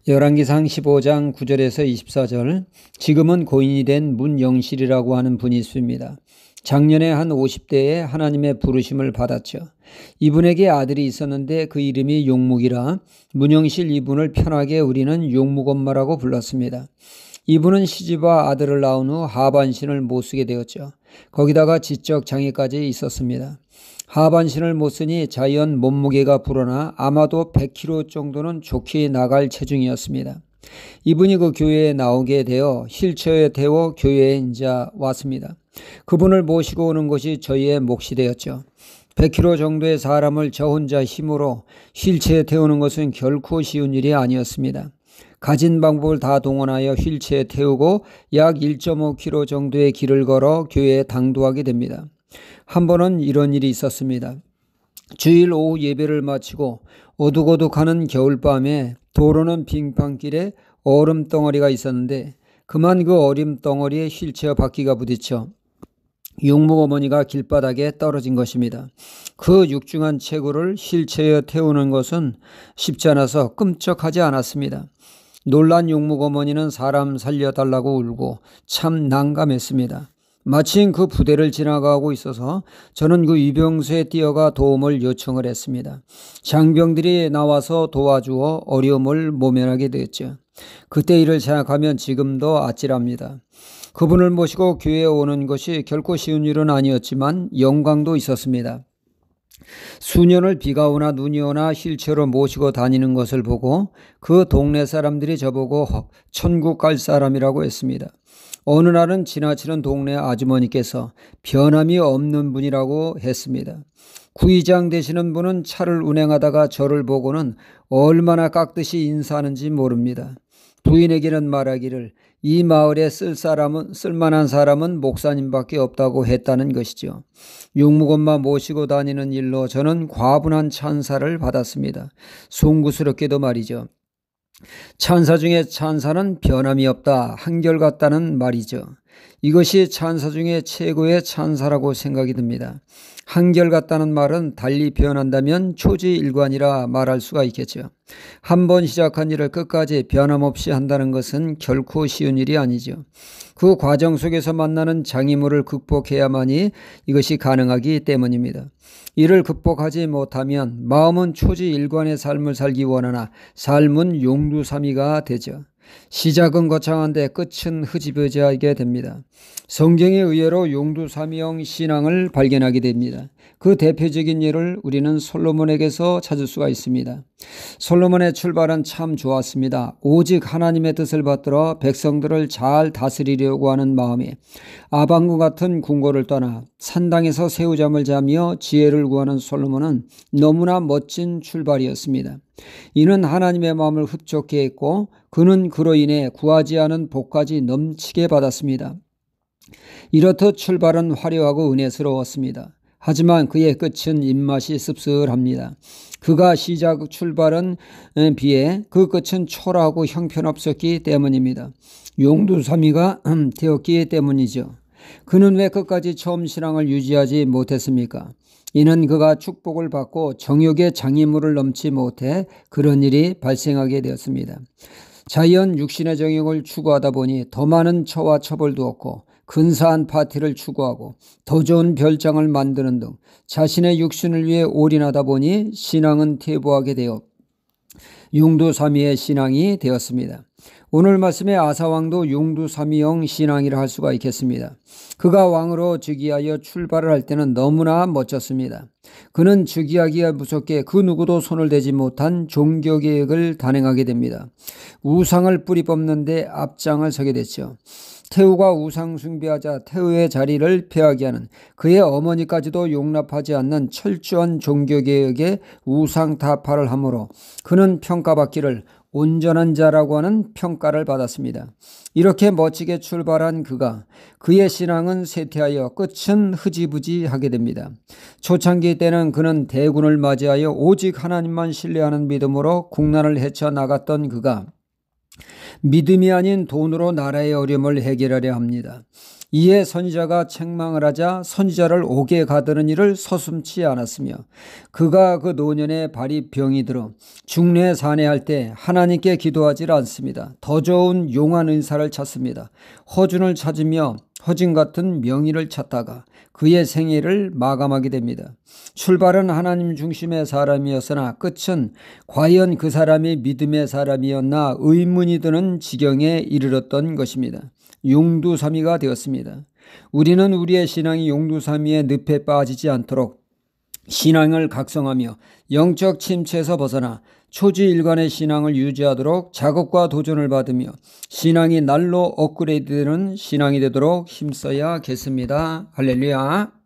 열왕기상 15장 9절에서 24절. 지금은 고인이 된 문영실이라고 하는 분이 있습니다. 작년에 한 50대에 하나님의 부르심을 받았죠. 이분에게 아들이 있었는데 그 이름이 용묵이라 문영실 이분을 편하게 우리는 용묵엄마라고 불렀습니다. 이분은 시집와 아들을 낳은 후 하반신을 못 쓰게 되었죠. 거기다가 지적 장애까지 있었습니다. 하반신을 못 쓰니 자연 몸무게가 불어나 아마도 100kg 정도는 좋게 나갈 체중이었습니다. 이분이 그 교회에 나오게 되어 휠체어에 태워 교회에 이제 왔습니다. 그분을 모시고 오는 것이 저희의 몫이 되었죠. 100kg 정도의 사람을 저 혼자 힘으로 휠체어에 태우는 것은 결코 쉬운 일이 아니었습니다. 가진 방법을 다 동원하여 휠체어에 태우고 약 1.5km 정도의 길을 걸어 교회에 당도하게 됩니다. 한 번은 이런 일이 있었습니다. 주일 오후 예배를 마치고 어둑어둑하는 겨울밤에 도로는 빙판길에 얼음 덩어리가 있었는데 그만 그 얼음 덩어리에 휠체어 바퀴가 부딪혀 용묵 어머니가 길바닥에 떨어진 것입니다. 그 육중한 체구를 휠체어에 태우는 것은 쉽지 않아서 끔찍하지 않았습니다. 놀란 용묵 어머니는 사람 살려달라고 울고 참 난감했습니다. 마침 그 부대를 지나가고 있어서 저는 그 위병소에 뛰어가 도움을 요청을 했습니다. 장병들이 나와서 도와주어 어려움을 모면하게 되었죠. 그때 일을 생각하면 지금도 아찔합니다. 그분을 모시고 교회에 오는 것이 결코 쉬운 일은 아니었지만 영광도 있었습니다. 수년을 비가 오나 눈이 오나 휠체어로 모시고 다니는 것을 보고 그 동네 사람들이 저보고 천국 갈 사람이라고 했습니다. 어느 날은 지나치는 동네 아주머니께서 변함이 없는 분이라고 했습니다. 구의장 되시는 분은 차를 운행하다가 저를 보고는 얼마나 깍듯이 인사하는지 모릅니다. 부인에게는 말하기를 이 마을에 쓸만한 사람은 목사님밖에 없다고 했다는 것이죠. 용묵엄마 모시고 다니는 일로 저는 과분한 찬사를 받았습니다. 송구스럽게도 말이죠. 찬사 중에 찬사는 변함이 없다, 한결같다는 말이죠. 이것이 찬사 중에 최고의 찬사라고 생각이 듭니다. 한결같다는 말은 달리 표현한다면 초지일관이라 말할 수가 있겠죠. 한번 시작한 일을 끝까지 변함없이 한다는 것은 결코 쉬운 일이 아니죠. 그 과정 속에서 만나는 장애물을 극복해야만이 이것이 가능하기 때문입니다. 이를 극복하지 못하면 마음은 초지일관의 삶을 살기 원하나 삶은 용두사미가 되죠. 시작은 거창한데 끝은 흐지부지하게 됩니다. 성경에 의외로 용두사미형 신앙을 발견하게 됩니다. 그 대표적인 예를 우리는 솔로몬에게서 찾을 수가 있습니다. 솔로몬의 출발은 참 좋았습니다. 오직 하나님의 뜻을 받들어 백성들을 잘 다스리려고 하는 마음에 아방과 같은 궁궐을 떠나 산당에서 새우잠을 자며 지혜를 구하는 솔로몬은 너무나 멋진 출발이었습니다. 이는 하나님의 마음을 흡족해 했고 그는 그로 인해 구하지 않은 복까지 넘치게 받았습니다. 이렇듯 출발은 화려하고 은혜스러웠습니다. 하지만 그의 끝은 입맛이 씁쓸합니다. 그가 시작 출발은 비해 그 끝은 초라하고 형편없었기 때문입니다. 용두사미가 되었기 때문이죠. 그는 왜 끝까지 처음 신앙을 유지하지 못했습니까? 이는 그가 축복을 받고 정욕의 장애물을 넘지 못해 그런 일이 발생하게 되었습니다. 자연 육신의 정욕을 추구하다 보니 더 많은 처와 처벌도 얻고 근사한 파티를 추구하고 더 좋은 별장을 만드는 등 자신의 육신을 위해 올인하다 보니 신앙은 퇴보하게 되어 용두사미의 신앙이 되었습니다. 오늘 말씀에 아사왕도 용두사미형 신앙이라 할 수가 있겠습니다. 그가 왕으로 즉위하여 출발을 할 때는 너무나 멋졌습니다. 그는 즉위하기가 무섭게 그 누구도 손을 대지 못한 종교개혁을 단행하게 됩니다. 우상을 뿌리 뽑는데 앞장을 서게 됐죠. 태후가 우상 숭배하자 태후의 자리를 폐하게 하는 그의 어머니까지도 용납하지 않는 철저한 종교개혁에 우상타파를 하므로 그는 평가받기를 온전한 자라고 하는 평가를 받았습니다. 이렇게 멋지게 출발한 그의 신앙은 쇠퇴하여 끝은 흐지부지하게 됩니다. 초창기 때는 그는 대군을 맞이하여 오직 하나님만 신뢰하는 믿음으로 국난을 헤쳐나갔던 그가 믿음이 아닌 돈으로 나라의 어려움을 해결하려 합니다. 이에 선지자가 책망을 하자 선지자를 옥에 가두는 일을 서슴지 않았으며 그가 그 노년에 발이 병이 들어 중례 산해할 때 하나님께 기도하지 않습니다. 더 좋은 용한 은사를 찾습니다. 허준을 찾으며 허진 같은 명의를 찾다가 그의 생애를 마감하게 됩니다. 출발은 하나님 중심의 사람이었으나 끝은 과연 그 사람이 믿음의 사람이었나 의문이 드는 지경에 이르렀던 것입니다. 용두사미가 되었습니다. 우리는 우리의 신앙이 용두사미의 늪에 빠지지 않도록 신앙을 각성하며 영적 침체에서 벗어나 초지일관의 신앙을 유지하도록 작업과 도전을 받으며 신앙이 날로 업그레이드되는 신앙이 되도록 힘써야겠습니다. 할렐루야.